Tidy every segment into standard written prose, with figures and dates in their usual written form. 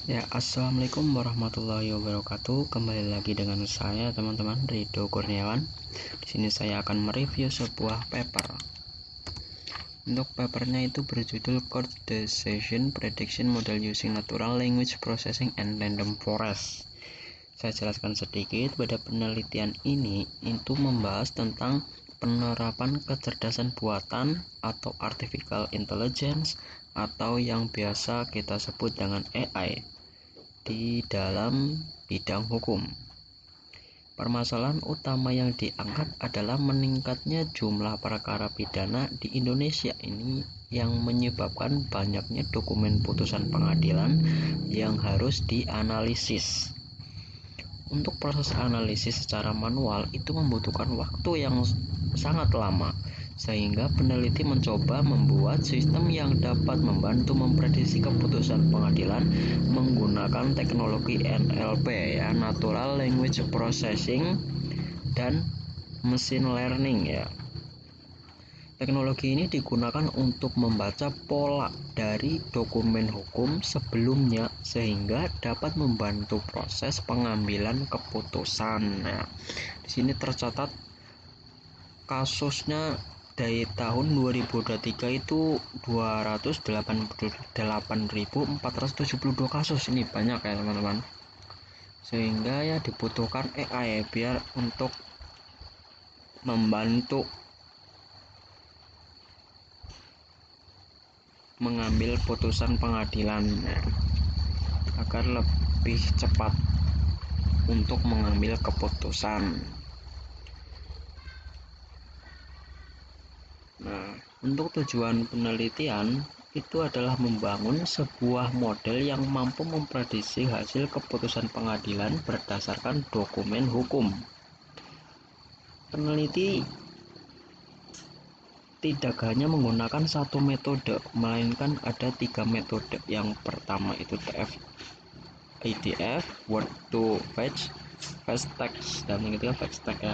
Ya, assalamualaikum warahmatullahi wabarakatuh. Kembali lagi dengan saya, teman-teman, Ridho Kurniawan. Di sini saya akan mereview sebuah paper. Untuk papernya itu berjudul Code Decision Prediction Model Using Natural Language Processing and Random Forest. Saya jelaskan sedikit. Pada penelitian ini itu membahas tentang penerapan kecerdasan buatan atau artificial intelligence atau yang biasa kita sebut dengan AI di dalam bidang hukum. Permasalahan utama yang diangkat adalah meningkatnya jumlah perkara pidana di Indonesia ini yang menyebabkan banyaknya dokumen putusan pengadilan yang harus dianalisis. Untuk proses analisis secara manual itu membutuhkan waktu yang sangat lama, sehingga peneliti mencoba membuat sistem yang dapat membantu memprediksi keputusan pengadilan menggunakan teknologi NLP ya, Natural Language Processing dan Machine Learning ya. Teknologi ini digunakan untuk membaca pola dari dokumen hukum sebelumnya sehingga dapat membantu proses pengambilan keputusan. Nah, di sini tercatat kasusnya dari tahun 2023 itu 288.472 kasus. Ini banyak ya, teman-teman. Sehingga ya dibutuhkan AI biar untuk membantu mengambil putusan pengadilan agar lebih cepat untuk mengambil keputusan. Nah, untuk tujuan penelitian itu adalah membangun sebuah model yang mampu memprediksi hasil keputusan pengadilan berdasarkan dokumen hukum. Peneliti tidak hanya menggunakan satu metode, melainkan ada 3 metode. Yang pertama itu IDF, Word to Fetch, Fast Text, dan yang ketiga Fast Text ya.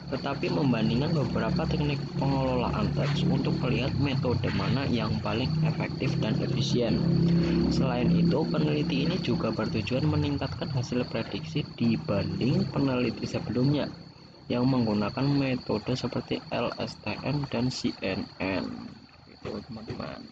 Tetapi membandingkan beberapa teknik pengelolaan teks untuk melihat metode mana yang paling efektif dan efisien. Selain itu, peneliti ini juga bertujuan meningkatkan hasil prediksi dibanding peneliti sebelumnya yang menggunakan metode seperti LSTM dan CNN. Itu teman-teman.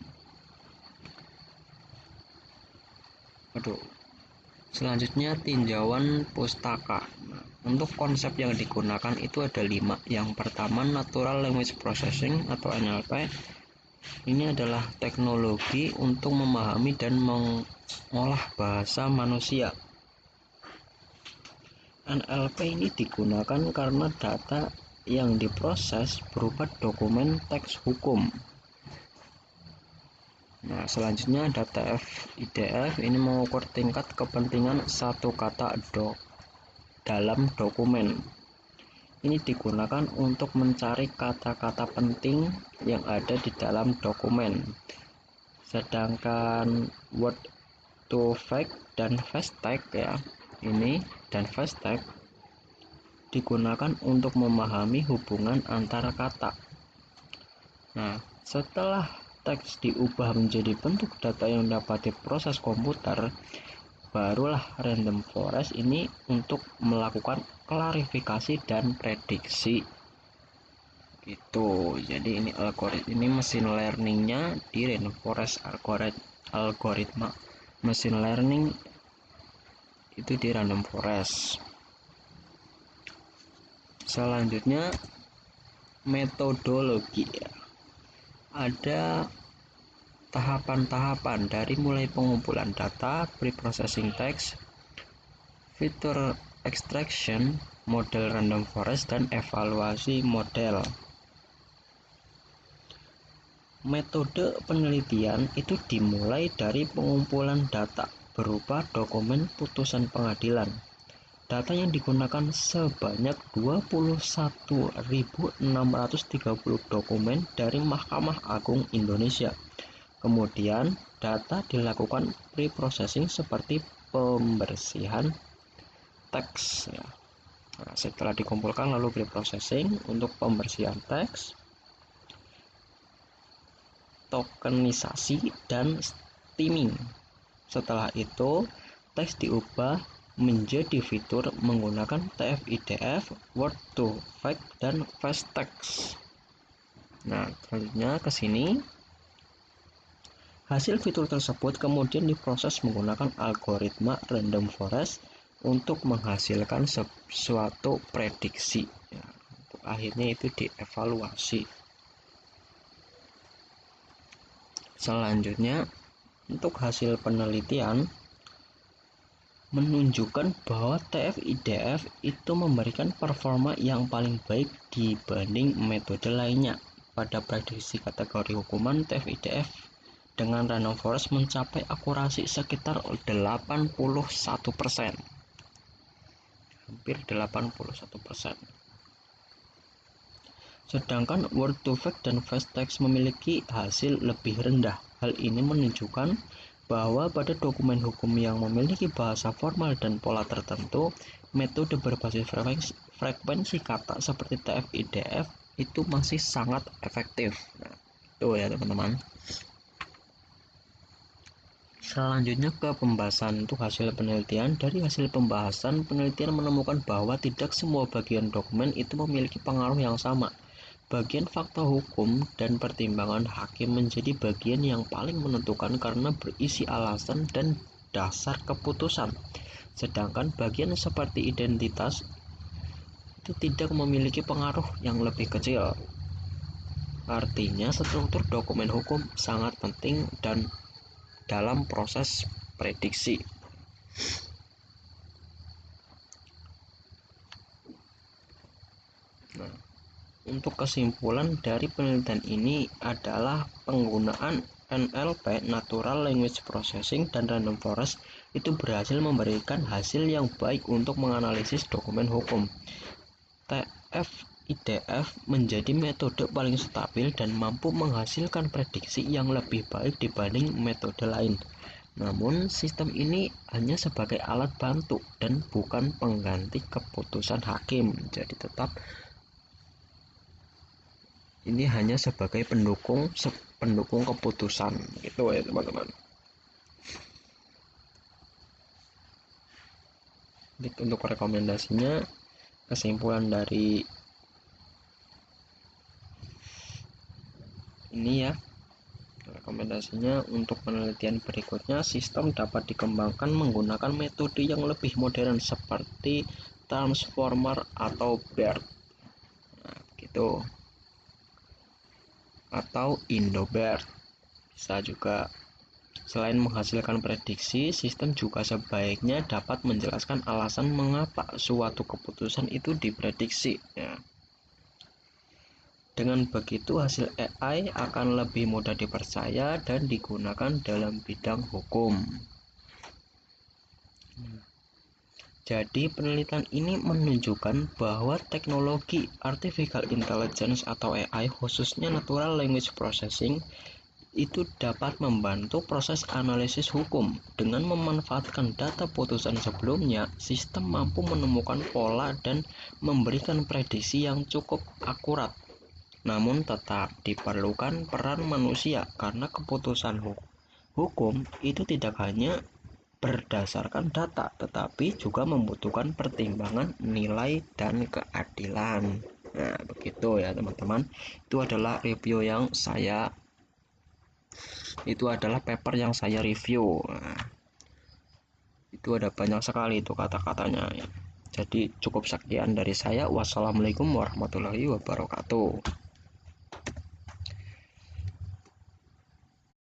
Selanjutnya tinjauan pustaka. Nah, untuk konsep yang digunakan itu ada 5. Yang pertama Natural Language Processing atau NLP. Ini adalah teknologi untuk memahami dan mengolah bahasa manusia. NLP ini digunakan karena data yang diproses berupa dokumen teks hukum. Nah, selanjutnya data IDF ini mengukur tingkat kepentingan satu kata dalam dokumen. Ini digunakan untuk mencari kata-kata penting yang ada di dalam dokumen. Sedangkan Word to Fact dan Fast Text ya, ini dan Fast Text digunakan untuk memahami hubungan antara kata. Nah, setelah teks diubah menjadi bentuk data yang dapat diproses komputer, barulah Random Forest ini untuk melakukan klarifikasi dan prediksi. Gitu. Jadi ini mesin learningnya di Random Forest, algoritma mesin learning itu di Random Forest. Selanjutnya metodologi. Ada tahapan-tahapan dari mulai pengumpulan data, pre-processing text, fitur extraction, model random forest, dan evaluasi model. Metode penelitian itu dimulai dari pengumpulan data berupa dokumen putusan pengadilan. Data yang digunakan sebanyak 21.630 dokumen dari Mahkamah Agung Indonesia. Kemudian data dilakukan pre-processing seperti pembersihan teks ya. Nah, setelah dikumpulkan lalu pre-processing untuk pembersihan teks, tokenisasi dan steaming. Setelah itu teks diubah menjadi fitur menggunakan TF-IDF, Word2Vec, dan FastText. Nah, selanjutnya ke sini. Hasil fitur tersebut kemudian diproses menggunakan algoritma random forest untuk menghasilkan suatu prediksi. Ya, untuk akhirnya itu dievaluasi. Selanjutnya, untuk hasil penelitian menunjukkan bahwa TF-IDF itu memberikan performa yang paling baik dibanding metode lainnya. Pada prediksi kategori hukuman, TF-IDF dengan random forest mencapai akurasi sekitar 81%. Hampir 81%. Sedangkan Word2Vec dan FastText memiliki hasil lebih rendah. Hal ini menunjukkan bahwa pada dokumen hukum yang memiliki bahasa formal dan pola tertentu, metode berbasis frekuensi kata seperti TF-IDF itu masih sangat efektif. Nah, itu ya teman-teman. Selanjutnya ke pembahasan untuk hasil penelitian. Dari hasil pembahasan, penelitian menemukan bahwa tidak semua bagian dokumen itu memiliki pengaruh yang sama. Bagian fakta hukum dan pertimbangan hakim menjadi bagian yang paling menentukan karena berisi alasan dan dasar keputusan. Sedangkan bagian seperti identitas itu tidak memiliki pengaruh yang lebih kecil. Artinya, struktur dokumen hukum sangat penting dan dalam proses prediksi. Nah, untuk kesimpulan dari penelitian ini adalah penggunaan NLP (Natural Language Processing) dan Random Forest itu berhasil memberikan hasil yang baik untuk menganalisis dokumen hukum. TF-IDF menjadi metode paling stabil dan mampu menghasilkan prediksi yang lebih baik dibanding metode lain. Namun, sistem ini hanya sebagai alat bantu dan bukan pengganti keputusan hakim. Jadi tetap ini hanya sebagai pendukung keputusan. Itu ya teman-teman. Untuk rekomendasinya, kesimpulan dari ini ya, rekomendasinya untuk penelitian berikutnya, sistem dapat dikembangkan menggunakan metode yang lebih modern seperti transformer atau BERT, nah, gitu, atau Indo-BERT bisa juga. Selain menghasilkan prediksi, sistem juga sebaiknya dapat menjelaskan alasan mengapa suatu keputusan itu diprediksi ya. Dengan begitu, hasil AI akan lebih mudah dipercaya dan digunakan dalam bidang hukum. Jadi, penelitian ini menunjukkan bahwa teknologi artificial intelligence atau AI, khususnya natural language processing, itu dapat membantu proses analisis hukum. Dengan memanfaatkan data putusan sebelumnya, sistem mampu menemukan pola dan memberikan prediksi yang cukup akurat. Namun tetap diperlukan peran manusia karena keputusan hukum itu tidak hanya berdasarkan data, tetapi juga membutuhkan pertimbangan nilai dan keadilan. Nah, begitu ya teman-teman. Itu adalah paper yang saya review. Nah, itu ada banyak sekali itu kata-katanya ya. Jadi cukup sekian dari saya. Wassalamualaikum warahmatullahi wabarakatuh.